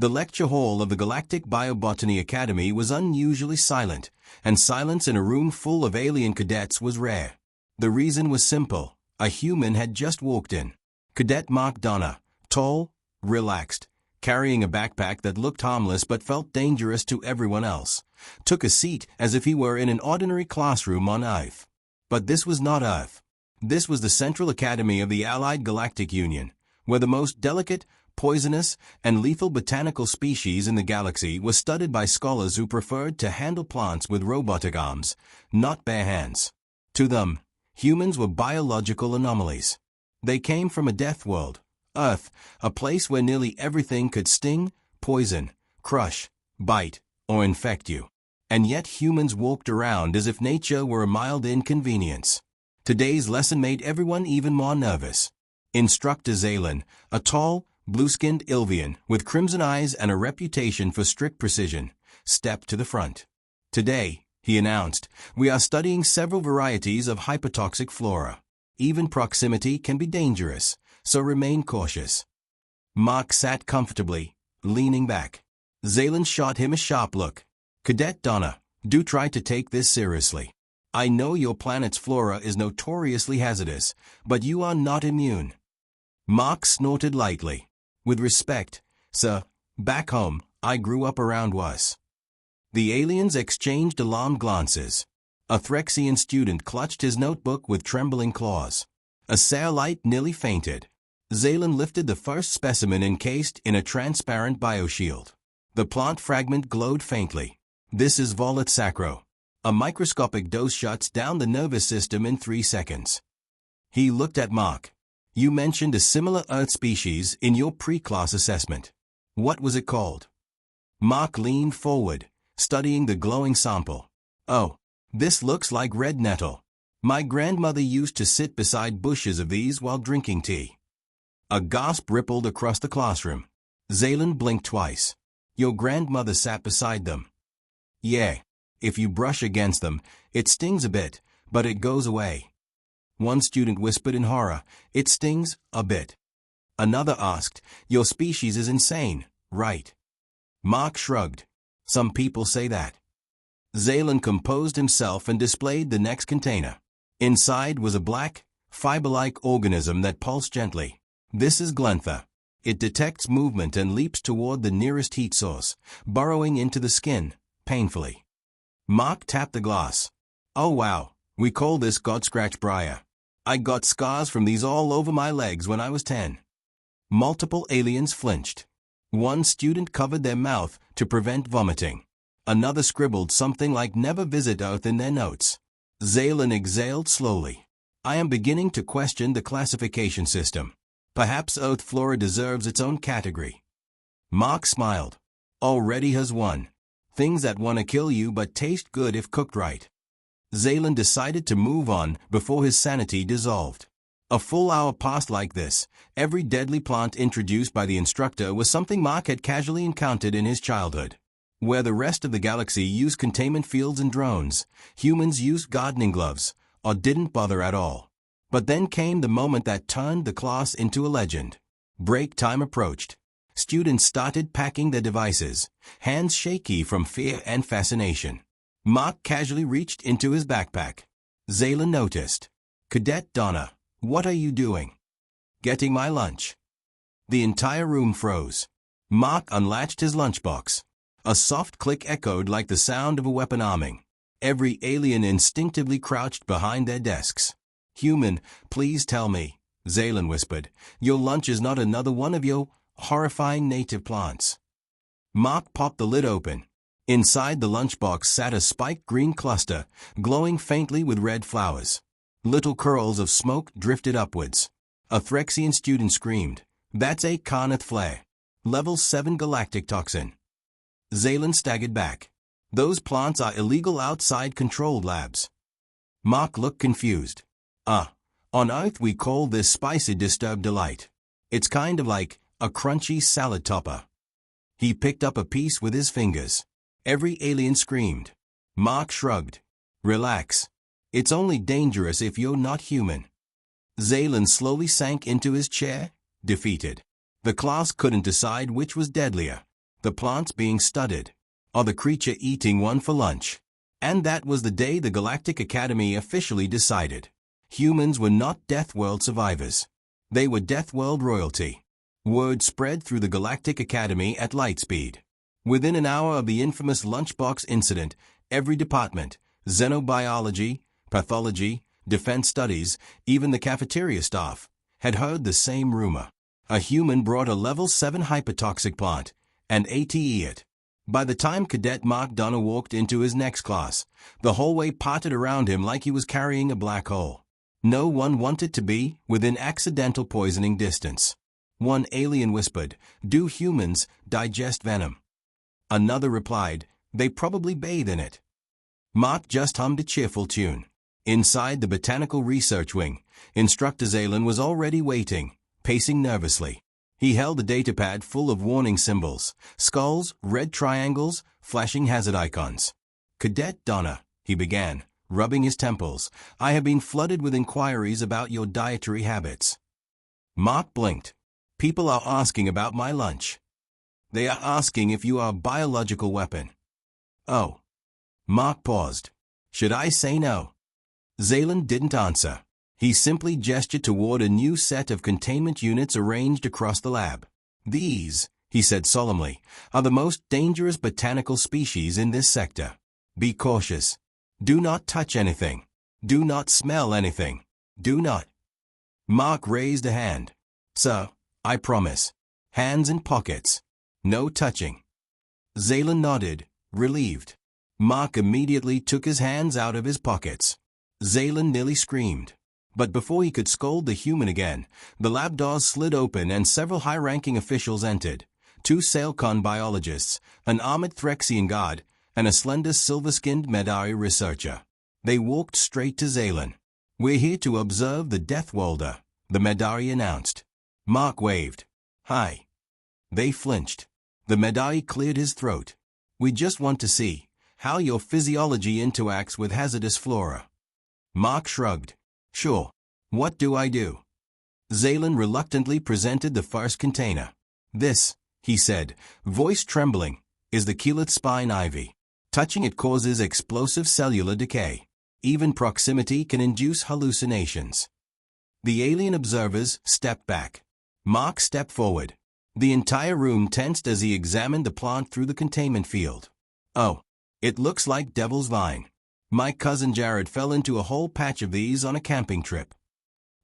The lecture hall of the Galactic Biobotany Academy was unusually silent, and silence in a room full of alien cadets was rare. The reason was simple. A human had just walked in. Cadet Mark Donner, tall, relaxed, carrying a backpack that looked harmless but felt dangerous to everyone else, took a seat as if he were in an ordinary classroom on Earth. But this was not Earth. This was the Central Academy of the Allied Galactic Union, where the most delicate, poisonous, and lethal botanical species in the galaxy was studied by scholars who preferred to handle plants with robotic arms, not bare hands. To them, humans were biological anomalies. They came from a death world, Earth, a place where nearly everything could sting, poison, crush, bite, or infect you. And yet humans walked around as if nature were a mild inconvenience. Today's lesson made everyone even more nervous. Instructor Zalen, a tall, blue-skinned Ilvian with crimson eyes and a reputation for strict precision, stepped to the front. Today, he announced, we are studying several varieties of hypertoxic flora. Even proximity can be dangerous, so remain cautious. Mark sat comfortably, leaning back. Zalen shot him a sharp look. Cadet Donner, do try to take this seriously. I know your planet's flora is notoriously hazardous, but you are not immune. Mark snorted lightly. With respect, sir, back home, I grew up around worse. The aliens exchanged alarmed glances. A Threxian student clutched his notebook with trembling claws. A Sailite nearly fainted. Zalen lifted the first specimen encased in a transparent bioshield. The plant fragment glowed faintly. This is Volat sacro. A microscopic dose shuts down the nervous system in 3 seconds. He looked at Mark. You mentioned a similar Earth species in your pre-class assessment. What was it called? Mark leaned forward, studying the glowing sample. Oh, this looks like red nettle. My grandmother used to sit beside bushes of these while drinking tea. A gasp rippled across the classroom. Zalen blinked twice. Your grandmother sat beside them. Yeah. If you brush against them, it stings a bit, but it goes away. One student whispered in horror, it stings a bit. Another asked, your species is insane, right? Mark shrugged. Some people say that. Zalen composed himself and displayed the next container. Inside was a black, fiber-like organism that pulsed gently. This is Glentha. It detects movement and leaps toward the nearest heat source, burrowing into the skin, painfully. Mark tapped the glass. Oh wow, we call this Godscratch Briar. I got scars from these all over my legs when I was 10. Multiple aliens flinched. One student covered their mouth to prevent vomiting. Another scribbled something like never visit Earth in their notes. Zalen exhaled slowly. I am beginning to question the classification system. Perhaps Earth flora deserves its own category. Mark smiled. Already has one. Things that want to kill you but taste good if cooked right. Zalen decided to move on before his sanity dissolved. A full hour passed like this. Every deadly plant introduced by the instructor was something Mark had casually encountered in his childhood. Where the rest of the galaxy used containment fields and drones, humans used gardening gloves, or didn't bother at all. But then came the moment that turned the class into a legend. Break time approached. Students started packing their devices, hands shaky from fear and fascination. Mark casually reached into his backpack. Zalen noticed. Cadet Donner, what are you doing? Getting my lunch. The entire room froze. Mark unlatched his lunchbox. A soft click echoed like the sound of a weapon arming. Every alien instinctively crouched behind their desks. Human, please tell me, Zalen whispered, your lunch is not another one of your horrifying native plants. Mark popped the lid open. Inside the lunchbox sat a spiked green cluster, glowing faintly with red flowers. Little curls of smoke drifted upwards. A Threxian student screamed, that's a Carnath flare. Level 7 galactic toxin. Zalen staggered back. Those plants are illegal outside controlled labs. Mark looked confused. On Earth we call this spicy disturbed delight. It's kind of like a crunchy salad topper. He picked up a piece with his fingers. Every alien screamed. Mark shrugged. Relax. It's only dangerous if you're not human. Zalen slowly sank into his chair, defeated. The class couldn't decide which was deadlier. The plants being studied, or the creature eating one for lunch. And that was the day the Galactic Academy officially decided. Humans were not Deathworld survivors. They were Deathworld royalty. Word spread through the Galactic Academy at light speed. Within an hour of the infamous Lunchbox incident, every department, xenobiology, pathology, defense studies, even the cafeteria staff, had heard the same rumor. A human brought a level 7 hypertoxic plant, and ate it. By the time Cadet Mark Donner walked into his next class, the hallway parted around him like he was carrying a black hole. No one wanted to be within accidental poisoning distance. One alien whispered, "Do humans digest venom?" Another replied, "They probably bathe in it." Mark just hummed a cheerful tune. Inside the Botanical Research Wing, Instructor Zalen was already waiting, pacing nervously. He held a datapad full of warning symbols, skulls, red triangles, flashing hazard icons. "Cadet Donner," he began, rubbing his temples, "I have been flooded with inquiries about your dietary habits." Mark blinked. "People are asking about my lunch. They are asking if you are a biological weapon." "Oh." Mark paused. "Should I say no?" Zalen didn't answer. He simply gestured toward a new set of containment units arranged across the lab. "These," he said solemnly, "are the most dangerous botanical species in this sector. Be cautious. Do not touch anything. Do not smell anything. Do not." Mark raised a hand. "Sir, I promise. Hands in pockets. No touching." Zalen nodded, relieved. Mark immediately took his hands out of his pockets. Zalen nearly screamed. But before he could scold the human again, the lab doors slid open and several high-ranking officials entered. 2 Sailcon biologists, an armored Threxian guard, and a slender silver-skinned Medari researcher. They walked straight to Zalen. "We're here to observe the Deathworlder," the Medari announced. Mark waved. "Hi." They flinched. The Medari cleared his throat. "We just want to see how your physiology interacts with hazardous flora." Mark shrugged. "Sure. What do I do?" Zalen reluctantly presented the first container. "This," he said, voice trembling, "is the Keyleth spine ivy. Touching it causes explosive cellular decay. Even proximity can induce hallucinations." The alien observers stepped back. Mark stepped forward. The entire room tensed as he examined the plant through the containment field. "Oh, it looks like devil's vine. My cousin Jared fell into a whole patch of these on a camping trip."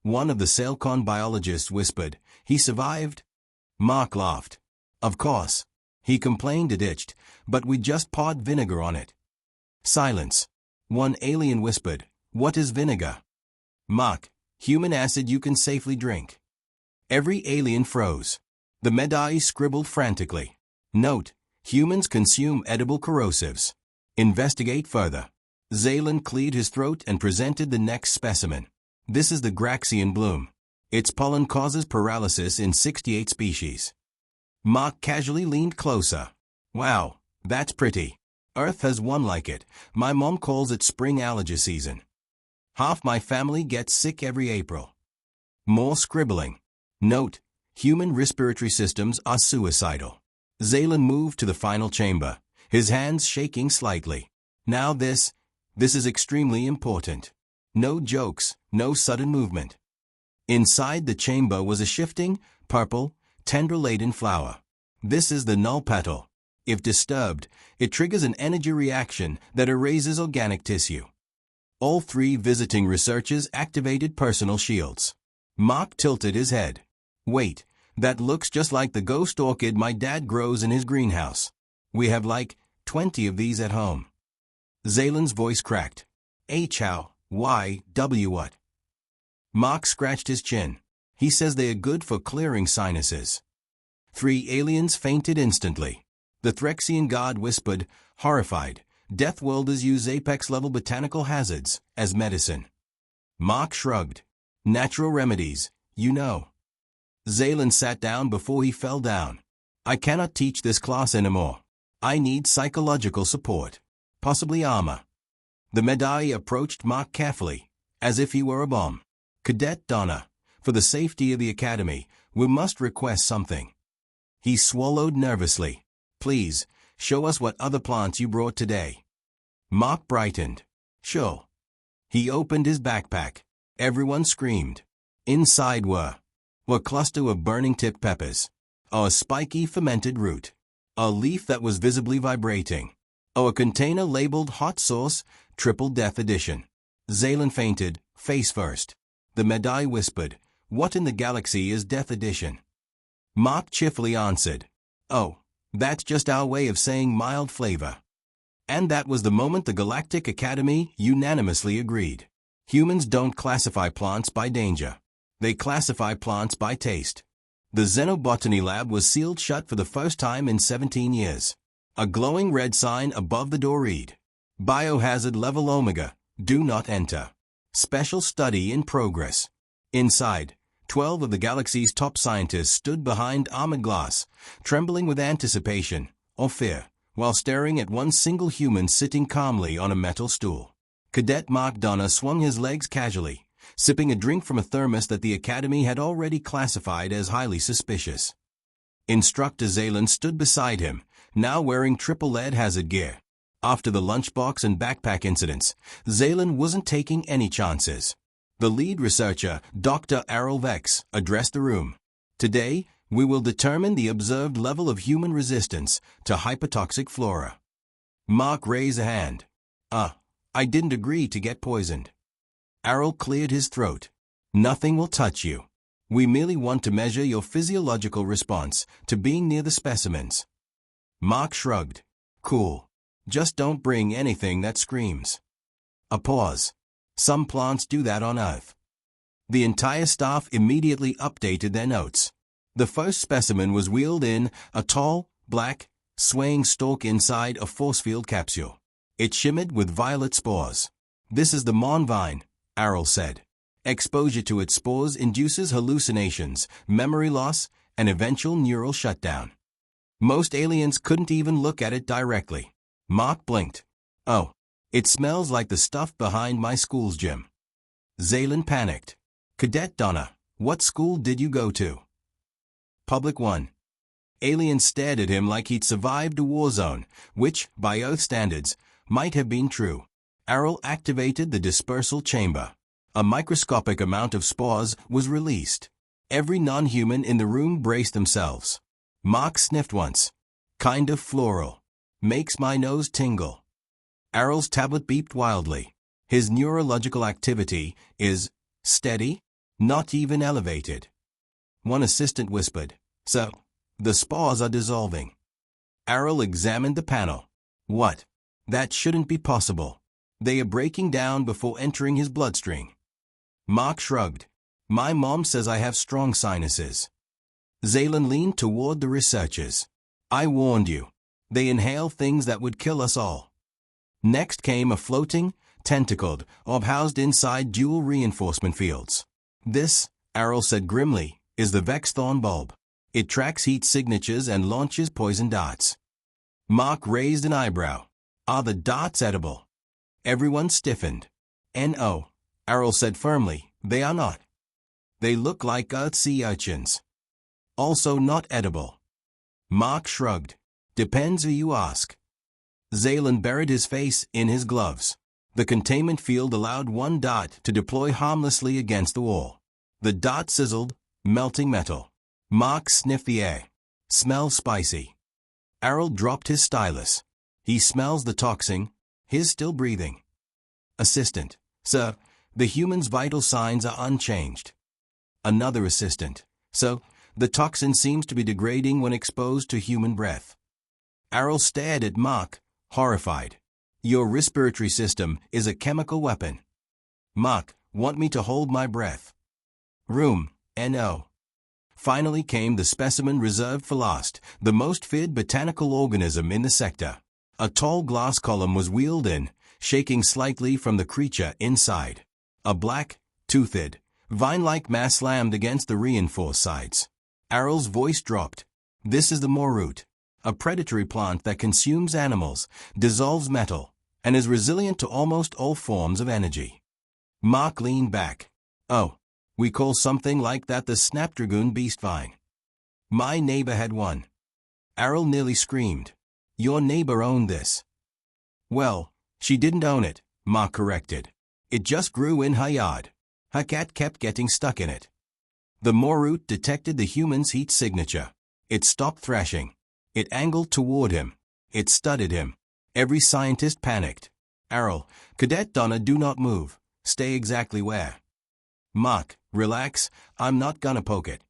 One of the Sailcon biologists whispered, "He survived?" Mark laughed. "Of course." He complained it itched, "but we just poured vinegar on it." Silence. One alien whispered, "What is vinegar?" Mark, "Human acid you can safely drink." Every alien froze. The Medai scribbled frantically. "Note, humans consume edible corrosives. Investigate further." Zalen cleared his throat and presented the next specimen. "This is the Graxian bloom. Its pollen causes paralysis in 68 species." Mark casually leaned closer. "Wow, that's pretty. Earth has one like it. My mom calls it spring allergy season. Half my family gets sick every April." More scribbling. "Note, human respiratory systems are suicidal." Zalen moved to the final chamber, his hands shaking slightly. "Now this is extremely important. No jokes, no sudden movement." Inside the chamber was a shifting, purple, tender-laden flower. This is the null petal. If disturbed, it triggers an energy reaction that erases organic tissue. All 3 visiting researchers activated personal shields. Mark tilted his head. "Wait, that looks just like the ghost orchid my dad grows in his greenhouse. We have like 20 of these at home." Zalen's voice cracked. "HFY what?" Mark scratched his chin. "He says they are good for clearing sinuses." 3 aliens fainted instantly. The Threxian god whispered, horrified, "Deathworlders use apex-level botanical hazards as medicine." Mark shrugged. "Natural remedies, you know." Zalen sat down before he fell down. "I cannot teach this class anymore. I need psychological support. Possibly armor." The Medai approached Mark carefully, as if he were a bomb. "Cadet Donner, for the safety of the Academy, we must request something." He swallowed nervously. Please, show us what other plants you brought today. Mark brightened. Sure. He opened his backpack. Everyone screamed. Inside were a cluster of burning-tip peppers, a spiky fermented root, a leaf that was visibly vibrating, a container labeled hot sauce, triple death edition. Zaylen fainted, face first. The Medai whispered, "What in the galaxy is death edition?" Mark cheerfully answered, "Oh, that's just our way of saying mild flavor." And that was the moment the Galactic Academy unanimously agreed. Humans don't classify plants by danger. They classify plants by taste. The Xenobotany lab was sealed shut for the first time in 17 years. A glowing red sign above the door read, "Biohazard level Omega, do not enter. Special study in progress." Inside, 12 of the galaxy's top scientists stood behind armored glass, trembling with anticipation or fear, while staring at one single human sitting calmly on a metal stool. Cadet Mark Donner swung his legs casually, sipping a drink from a thermos that the Academy had already classified as highly suspicious. Instructor Zaylen stood beside him, now wearing triple lead hazard gear. After the lunchbox and backpack incidents, Zaylen wasn't taking any chances. The lead researcher, Dr. Errol Vex, addressed the room. "Today, we will determine the observed level of human resistance to hypertoxic flora." Mark raised a hand. I didn't agree to get poisoned." Errol cleared his throat. "Nothing will touch you. We merely want to measure your physiological response to being near the specimens." Mark shrugged. "Cool. Just don't bring anything that screams." A pause. "Some plants do that on Earth." The entire staff immediately updated their notes. The first specimen was wheeled in, a tall, black, swaying stalk inside a force field capsule. It shimmered with violet spores. "This is the Mon vine," Errol said. "Exposure to its spores induces hallucinations, memory loss, and eventual neural shutdown. Most aliens couldn't even look at it directly." Mark blinked. "Oh, it smells like the stuff behind my school's gym." Zaylen panicked. "Cadet Donner, what school did you go to?" "Public one." Aliens stared at him like he'd survived a war zone, which, by Earth standards, might have been true. Errol activated the dispersal chamber. A microscopic amount of spores was released. Every non-human in the room braced themselves. Mark sniffed once. "Kind of floral. Makes my nose tingle." Errol's tablet beeped wildly. "His neurological activity is steady, not even elevated." One assistant whispered, "So, the spores are dissolving." Errol examined the panel. "What? That shouldn't be possible. They are breaking down before entering his bloodstream." Mark shrugged. "My mom says I have strong sinuses." Zaylen leaned toward the researchers. "I warned you. They inhale things that would kill us all." Next came a floating, tentacled orb housed inside dual reinforcement fields. "This," Errol said grimly, "is the Vexthorn bulb. It tracks heat signatures and launches poison darts." Mark raised an eyebrow. "Are the darts edible?" Everyone stiffened. "No," Errol said firmly, "they are not. They look like Earth sea urchins. Also not edible." Mark shrugged. "Depends who you ask." Zaylen buried his face in his gloves. The containment field allowed one dart to deploy harmlessly against the wall. The dart sizzled, melting metal. Mark sniffed the air. "Smells spicy." Errol dropped his stylus. "He smells the toxin. He's still breathing." Assistant: "Sir, the human's vital signs are unchanged." Another assistant: "So, the toxin seems to be degrading when exposed to human breath." Errol stared at Mark, horrified. "Your respiratory system is a chemical weapon." "Mark, want me to hold my breath?" Room, NO. Finally came the specimen reserved for last, the most feared botanical organism in the sector. A tall glass column was wheeled in, shaking slightly from the creature inside. A black, toothed, vine-like mass slammed against the reinforced sides. Errol's voice dropped. "This is the morroot, a predatory plant that consumes animals, dissolves metal, and is resilient to almost all forms of energy." Mark leaned back. "Oh, we call something like that the snapdragon beast vine. My neighbor had one." Errol nearly screamed. Your neighbor owned this. Well, she didn't own it, Mark corrected. It just grew in her yard. Her cat kept getting stuck in it. The Morroot detected the human's heat signature. It stopped thrashing. It angled toward him. It studied him. Every scientist panicked. Errol, Cadet Donna, do not move. Stay exactly where. Mark, relax, I'm not gonna poke it.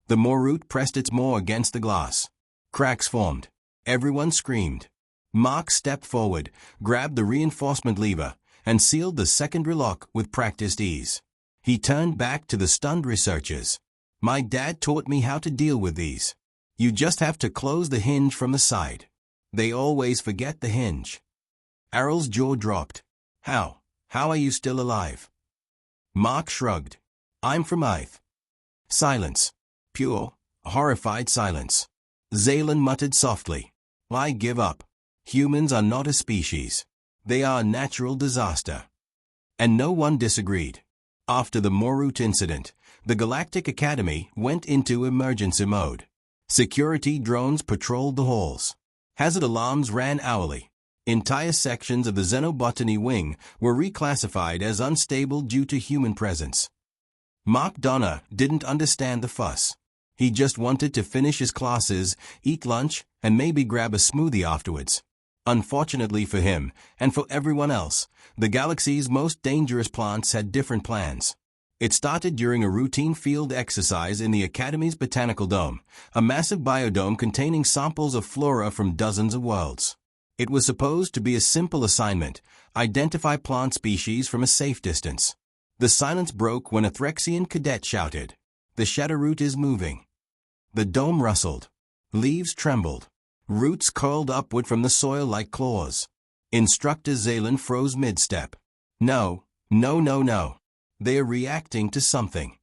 The Morroot pressed its maw against the glass. Cracks formed. Everyone screamed. Mark stepped forward, grabbed the reinforcement lever, and sealed the secondary lock with practiced ease. He turned back to the stunned researchers. My dad taught me how to deal with these. You just have to close the hinge from the side. They always forget the hinge. Errol's jaw dropped. How are you still alive? Mark shrugged. I'm from Earth. Silence. Pure, horrified silence. Zaylen muttered softly. I give up. Humans are not a species. They are a natural disaster. And no one disagreed. After the Morroot incident, the Galactic Academy went into emergency mode. Security drones patrolled the halls. Hazard alarms ran hourly. Entire sections of the Xenobotany wing were reclassified as unstable due to human presence. Mark Donner didn't understand the fuss. He just wanted to finish his classes, eat lunch, and maybe grab a smoothie afterwards. Unfortunately for him, and for everyone else, the galaxy's most dangerous plants had different plans. It started during a routine field exercise in the Academy's Botanical Dome, a massive biodome containing samples of flora from dozens of worlds. It was supposed to be a simple assignment: identify plant species from a safe distance. The silence broke when a Threxian cadet shouted, "The shadowroot is moving." The dome rustled. Leaves trembled. Roots curled upward from the soil like claws. Instructor Zaylen froze mid-step. No. They are reacting to something.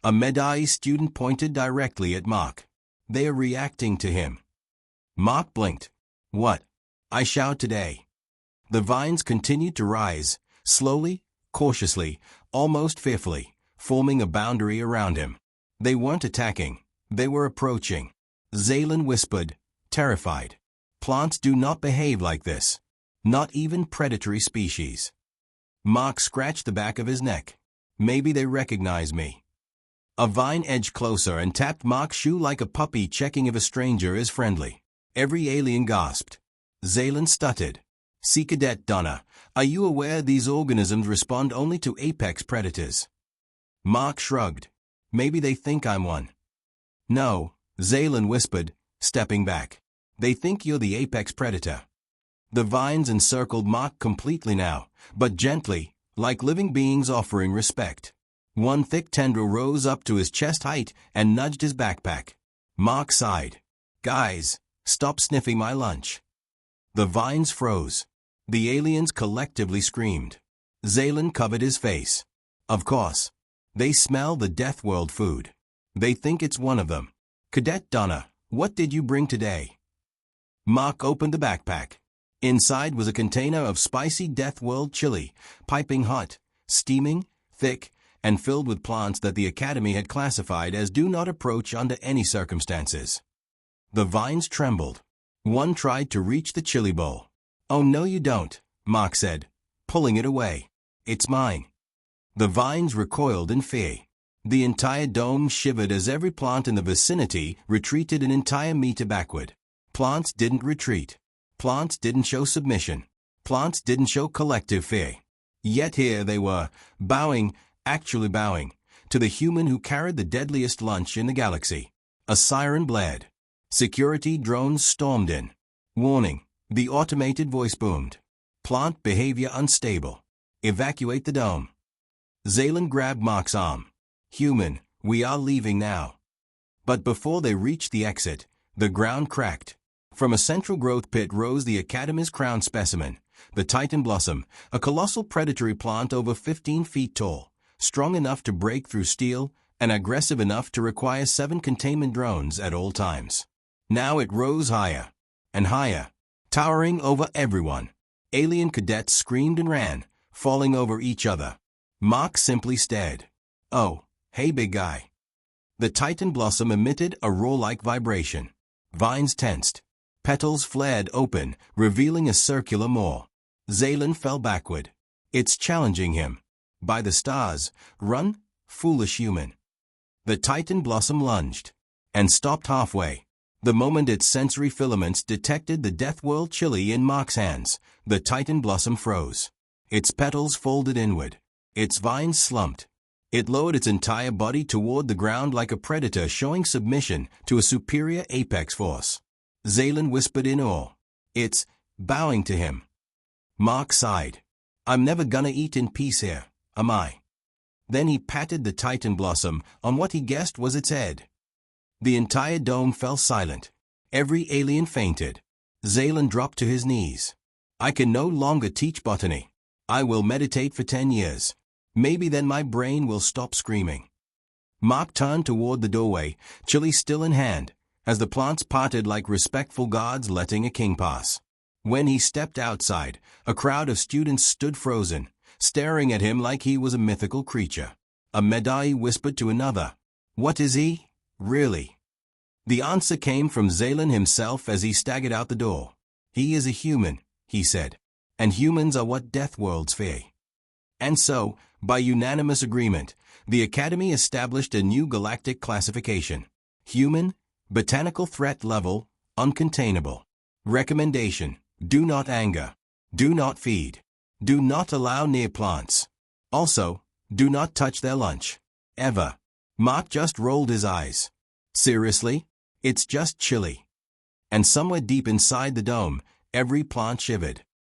A Medai student pointed directly at Mark. They are reacting to him. Mark blinked. What? I shout today. The vines continued to rise, slowly, cautiously, almost fearfully, forming a boundary around him. They weren't attacking. They were approaching. Zaylen whispered, terrified. Plants do not behave like this. Not even predatory species. Mark scratched the back of his neck. Maybe they recognize me. A vine edged closer and tapped Mark's shoe like a puppy checking if a stranger is friendly. Every alien gasped. Zaylen stuttered. See, Cadet Donna, are you aware these organisms respond only to apex predators? Mark shrugged. Maybe they think I'm one. No, Zaylen whispered, stepping back. They think you're the apex predator. The vines encircled Mark completely now, but gently, like living beings offering respect. One thick tendril rose up to his chest height and nudged his backpack. Mark sighed. Guys, stop sniffing my lunch. The vines froze. The aliens collectively screamed. Zaylen covered his face. Of course. They smell the Deathworld food. They think it's one of them. Cadet Donna, what did you bring today? Mark opened the backpack. Inside was a container of spicy Deathworld chili, piping hot, steaming, thick, and filled with plants that the Academy had classified as do not approach under any circumstances. The vines trembled. One tried to reach the chili bowl. Oh no you don't, Mark said, pulling it away. It's mine. The vines recoiled in fear. The entire dome shivered as every plant in the vicinity retreated an entire meter backward. Plants didn't retreat. Plants didn't show submission. Plants didn't show collective fear. Yet here they were, bowing, actually bowing, to the human who carried the deadliest lunch in the galaxy. A siren blared. Security drones stormed in. Warning, the automated voice boomed. Plant behavior unstable. Evacuate the dome. Zaylen grabbed Mark's arm. Human, we are leaving now. But before they reached the exit, the ground cracked. From a central growth pit rose the Academy's crown specimen, the Titan Blossom, a colossal predatory plant over 15 feet tall, strong enough to break through steel, and aggressive enough to require 7 containment drones at all times. Now it rose higher, and higher, towering over everyone. Alien cadets screamed and ran, falling over each other. Mark simply stared. Oh, hey big guy. The Titan Blossom emitted a roar-like vibration. Vines tensed. Petals flared open, revealing a circular maw. Zaylan fell backward. It's challenging him. By the stars, run, foolish human. The Titan blossom lunged and stopped halfway. The moment its sensory filaments detected the Deathworld chili in Mark's hands, the Titan blossom froze. Its petals folded inward. Its vines slumped. It lowered its entire body toward the ground like a predator showing submission to a superior apex force. Zaylan whispered in awe. It's bowing to him. Mark sighed. I'm never gonna eat in peace here, am I? Then he patted the Titan blossom on what he guessed was its head. The entire dome fell silent. Every alien fainted. Zaylan dropped to his knees. I can no longer teach botany. I will meditate for 10 years. Maybe then my brain will stop screaming. Mark turned toward the doorway, chili still in hand, as the plants parted like respectful gods letting a king pass. When he stepped outside, a crowd of students stood frozen, staring at him like he was a mythical creature. A Medai whispered to another, "What is he? Really?" The answer came from Zaylan himself as he staggered out the door. "He is a human," he said, "and humans are what Deathworlds fear." And so, by unanimous agreement, the Academy established a new galactic classification. Human, botanical threat level, uncontainable. Recommendation: do not anger. Do not feed. Do not allow near plants. Also, do not touch their lunch. Ever. Mark just rolled his eyes. Seriously? It's just chili. And somewhere deep inside the dome, every plant shivered.